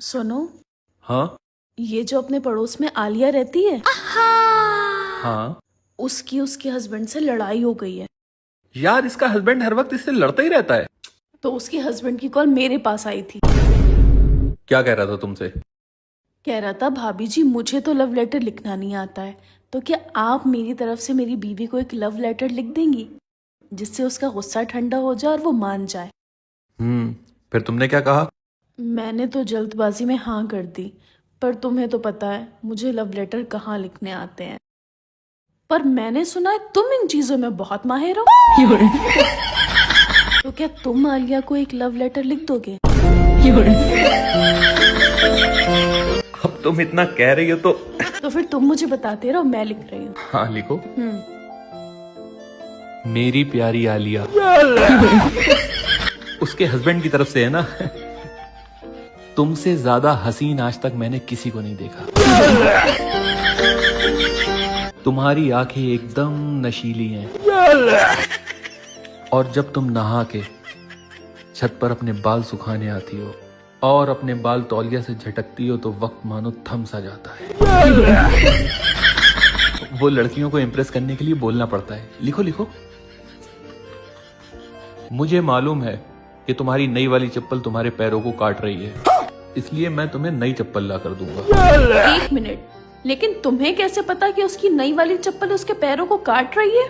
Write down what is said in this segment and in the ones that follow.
सुनो, हाँ ये जो अपने पड़ोस में आलिया रहती है, हाँ। उसकी उसके हस्बैंड से लड़ाई हो गई है। यार इसका हस्बैंड हर वक्त इससे लड़ता ही रहता है। तो उसके हस्बैंड की कॉल मेरे पास आई थी। क्या कह रहा था तुमसे? कह रहा था, भाभी जी मुझे तो लव लेटर लिखना नहीं आता है, तो क्या आप मेरी तरफ से मेरी बीवी को एक लव लेटर लिख देंगी जिससे उसका गुस्सा ठंडा हो जाए और वो मान जाए। फिर तुमने क्या कहा? मैंने तो जल्दबाजी में हाँ कर दी, पर तुम्हें तो पता है मुझे लव लेटर कहाँ लिखने आते हैं। पर मैंने सुना है तुम इन चीजों में बहुत माहिर हो। तो क्या तुम आलिया को एक लव लेटर लिख दोगे? अब तुम इतना कह रही हो तो फिर तुम मुझे बताते रहो, मैं लिख रही हूँ। हाँ लिखो। मेरी प्यारी आलिया। उसके हस्बैंड की तरफ से है ना। तुमसे ज्यादा हसीन आज तक मैंने किसी को नहीं देखा। तुम्हारी आंखें एकदम नशीली हैं, और जब तुम नहा के छत पर अपने बाल सुखाने आती हो और अपने बाल तौलिया से झटकती हो तो वक्त मानो थम सा जाता है। वो लड़कियों को इम्प्रेस करने के लिए बोलना पड़ता है। लिखो लिखो। मुझे मालूम है कि तुम्हारी नई वाली चप्पल तुम्हारे पैरों को काट रही है, इसलिए मैं तुम्हें नई चप्पल ला कर दूंगा। 1 मिनट, लेकिन तुम्हें कैसे पता कि उसकी नई वाली चप्पल उसके पैरों को काट रही है?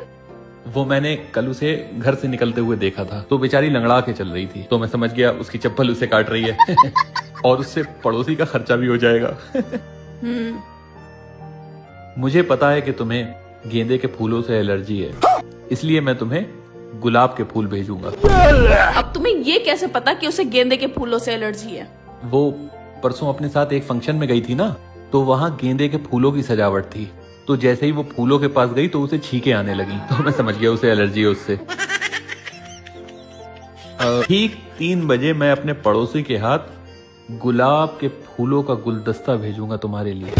वो मैंने कल उसे घर से निकलते हुए देखा था, तो बेचारी लंगड़ा के चल रही थी, तो मैं समझ गया उसकी चप्पल उसे काट रही है। और उससे पड़ोसी का खर्चा भी हो जाएगा। मुझे पता है कि तुम्हें गेंदे के फूलों से एलर्जी है, इसलिए मैं तुम्हें गुलाब के फूल भेजूंगा। अब तुम्हें ये कैसे पता कि उसे गेंदे के फूलों से एलर्जी है? वो परसों अपने साथ एक फंक्शन में गई थी ना, तो वहाँ गेंदे के फूलों की सजावट थी, तो जैसे ही वो फूलों के पास गई तो उसे छींके आने लगी, तो मैं समझ गया उसे एलर्जी है उससे। ठीक 3 बजे मैं अपने पड़ोसी के हाथ गुलाब के फूलों का गुलदस्ता भेजूंगा तुम्हारे लिए।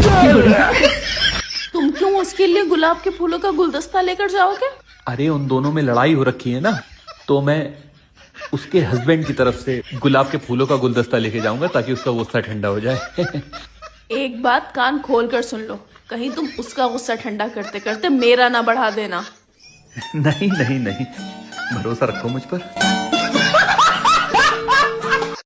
तुम क्यों उसके लिए गुलाब के फूलों का गुलदस्ता लेकर जाओगे? अरे उन दोनों में लड़ाई हो रखी है ना, तो मैं उसके हस्बैंड की तरफ से गुलाब के फूलों का गुलदस्ता लेके जाऊंगा ताकि उसका गुस्सा ठंडा हो जाए। एक बात कान खोल कर सुन लो, कहीं तुम उसका गुस्सा ठंडा करते करते मेरा ना बढ़ा देना। नहीं नहीं नहीं, भरोसा रखो मुझ पर।